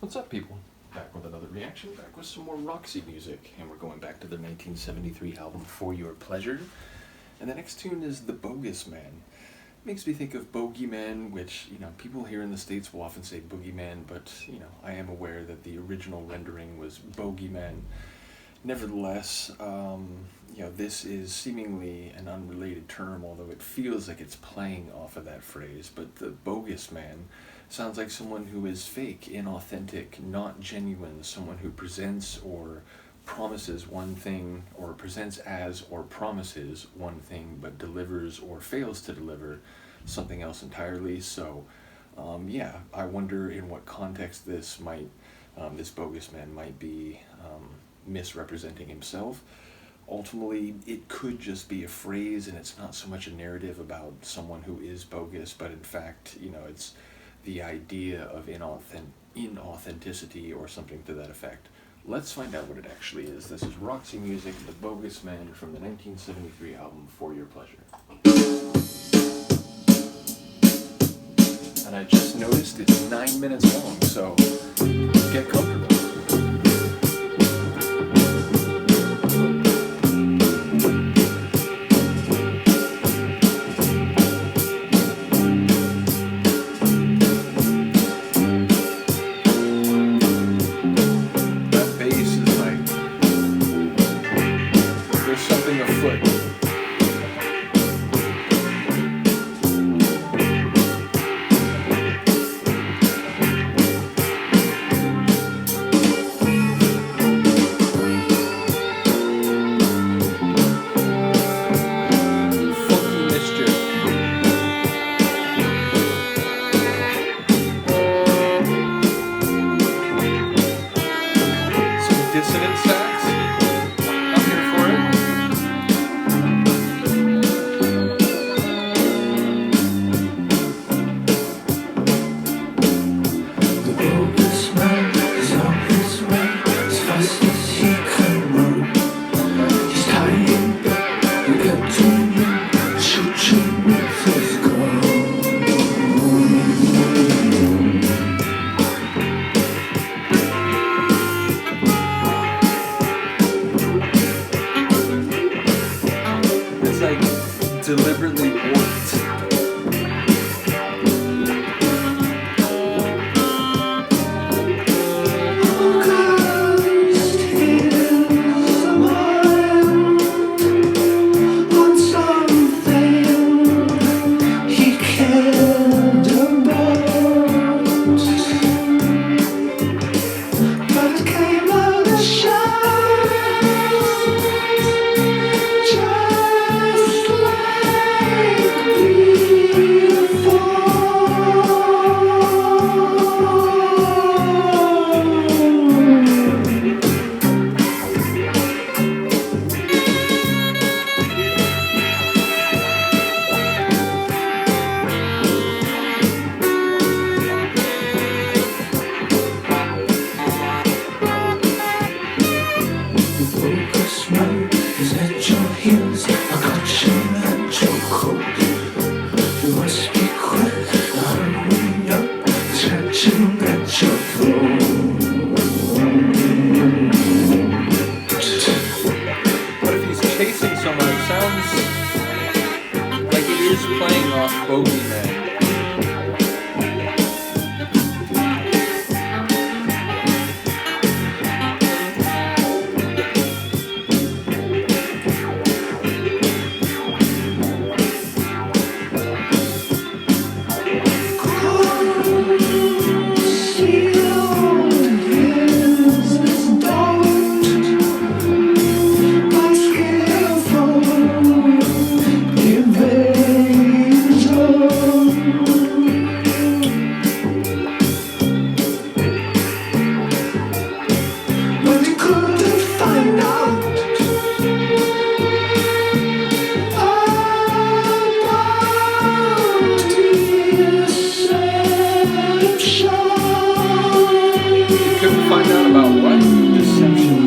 What's up, people? Back with another reaction, back with some more Roxy music, and we're going back to their 1973 album, For Your Pleasure. And the next tune is The Bogus Man. Makes me think of Bogeyman, which, people here in the States will often say Boogeyman, but, I am aware that the original rendering was Bogeyman. Nevertheless, this is seemingly an unrelated term, although it feels like it's playing off of that phrase. But the bogus man sounds like someone who is fake, inauthentic, not genuine, someone who presents or promises one thing, or presents as or promises one thing, but delivers or fails to deliver something else entirely. So, I wonder in what context this bogus man might be misrepresenting himself. Ultimately, it could just be a phrase, and it's not so much a narrative about someone who is bogus, but in fact, it's the idea of inauthenticity or something to that effect. Let's find out what it actually is. This is Roxy Music, The Bogus Man, from the 1973 album, For Your Pleasure. And I just noticed it's 9 minutes long, so get comfortable. Dissonant sax. I'm here for it. The bogus man is on his way as fast as he can run. He's tying back, we get to him, shooting with his gun. Deliberately warped. Playing off Bogus Man. Find out about what? Deception.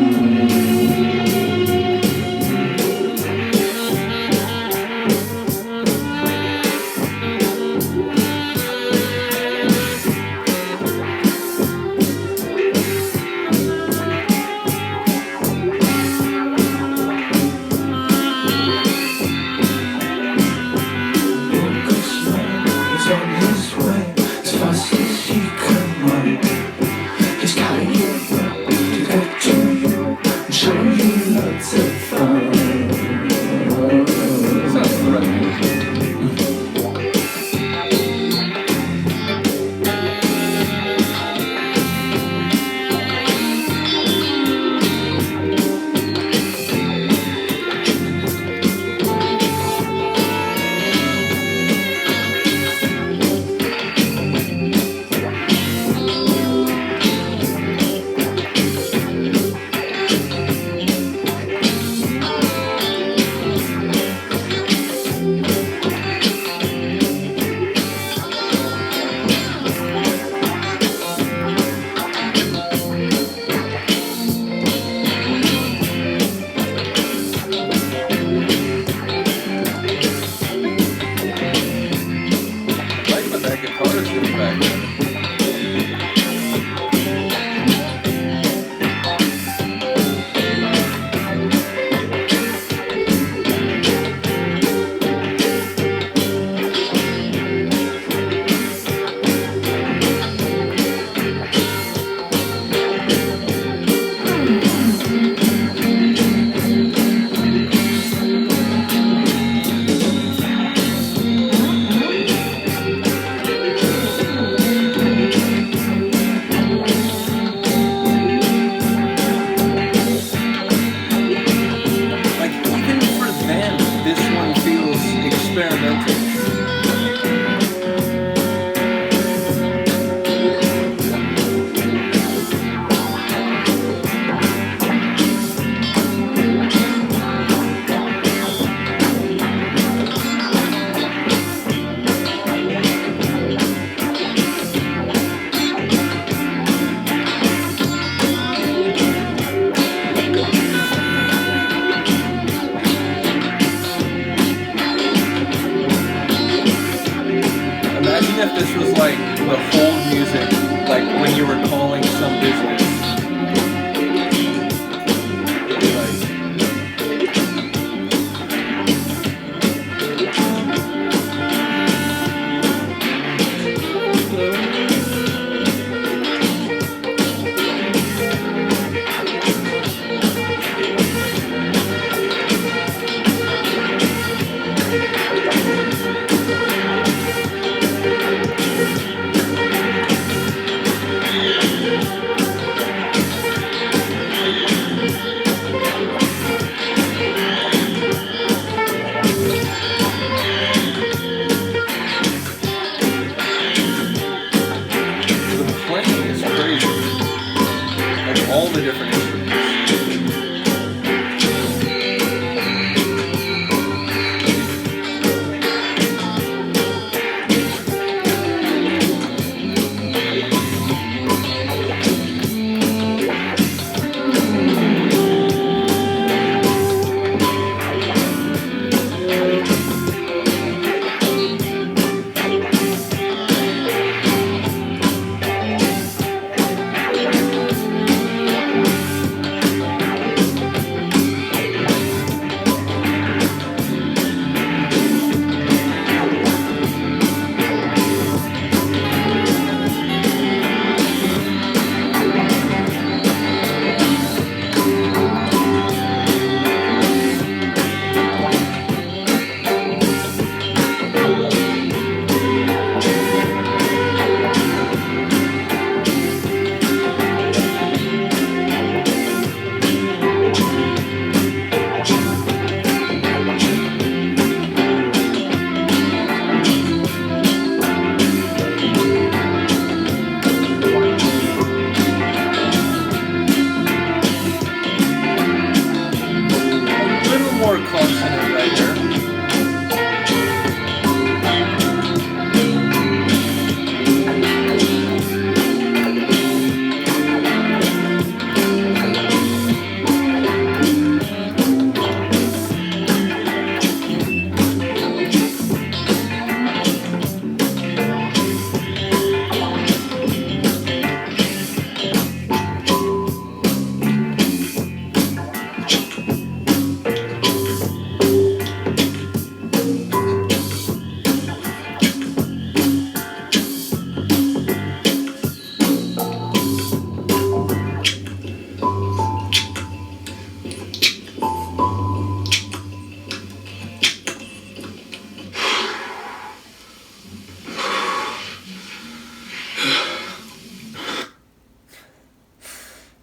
all the different instruments.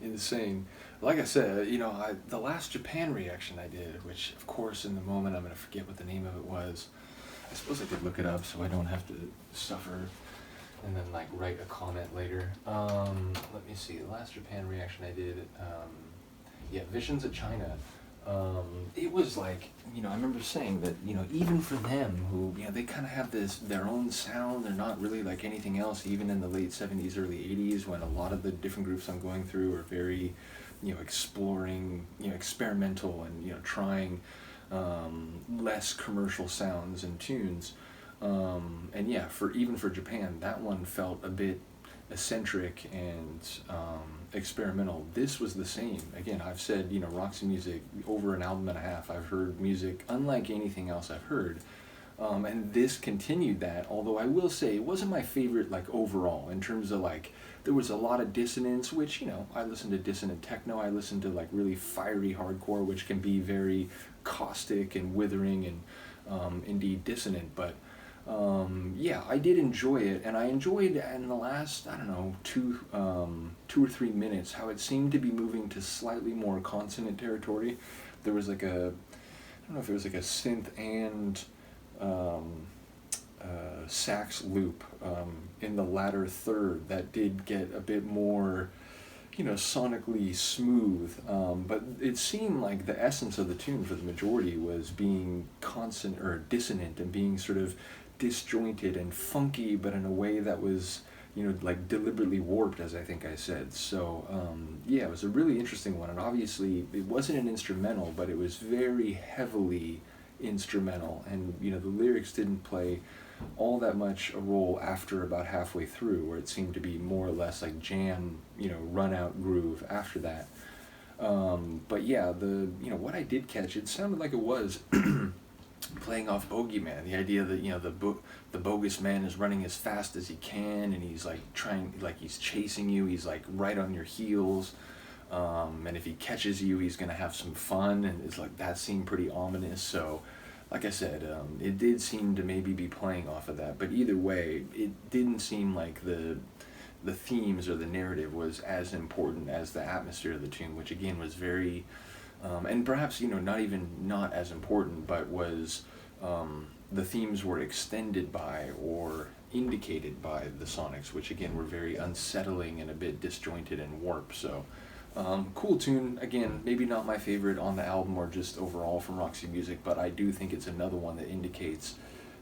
Insane. Like I said, the last Japan reaction I did, which of course in the moment I'm going to forget what the name of it was. I suppose I could look it up so I don't have to suffer and then like write a comment later. Let me see, the last Japan reaction I did, Visions of China. It was like, I remember saying that, even for them who, they kind of have their own sound, they're not really like anything else, even in the late 70s, early 80s, when a lot of the different groups I'm going through are very, exploring, experimental and, trying less commercial sounds and tunes. And yeah, even for Japan, that one felt a bit eccentric and experimental. This was the same. Again, I've said, Roxy music, over an album and a half, I've heard music unlike anything else I've heard. And this continued that, although I will say it wasn't my favorite, like, overall, in terms of, like, there was a lot of dissonance, which, I listened to dissonant techno, I listened to, like, really fiery hardcore, which can be very caustic and withering and indeed dissonant, but I did enjoy it, and I enjoyed in the last, I don't know, 2 or 3 minutes how it seemed to be moving to slightly more consonant territory. There was like I don't know if it was like a synth and sax loop in the latter third that did get a bit more, sonically smooth, but it seemed like the essence of the tune for the majority was being consonant or dissonant and being sort of disjointed and funky, but in a way that was, like deliberately warped, as I think I said. So, it was a really interesting one, and obviously it wasn't an instrumental, but it was very heavily instrumental, and, the lyrics didn't play all that much a role after about halfway through, where it seemed to be more or less like jam, run out groove after that. But yeah, what I did catch, it sounded like it was playing off Bogus Man, the idea that, the Bogus Man is running as fast as he can, and he's like he's chasing you, he's like right on your heels, and if he catches you, he's gonna have some fun, and it's like, that seemed pretty ominous. So like I said, it did seem to maybe be playing off of that, but either way, it didn't seem like the themes or the narrative was as important as the atmosphere of the tune, which again was very, and perhaps, not as important, but was, the themes were extended by or indicated by the sonics, which again were very unsettling and a bit disjointed and warped. So Cool tune. Again, maybe not my favorite on the album or just overall from Roxy Music, but I do think it's another one that indicates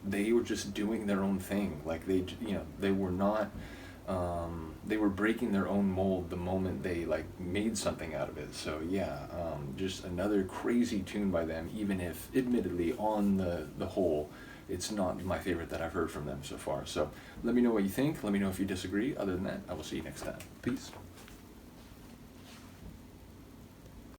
they were just doing their own thing. Like they were not. They were breaking their own mold the moment they like made something out of it. So yeah, just another crazy tune by them. Even if, admittedly, on the whole, it's not my favorite that I've heard from them so far. So let me know what you think. Let me know if you disagree. Other than that, I will see you next time. Peace.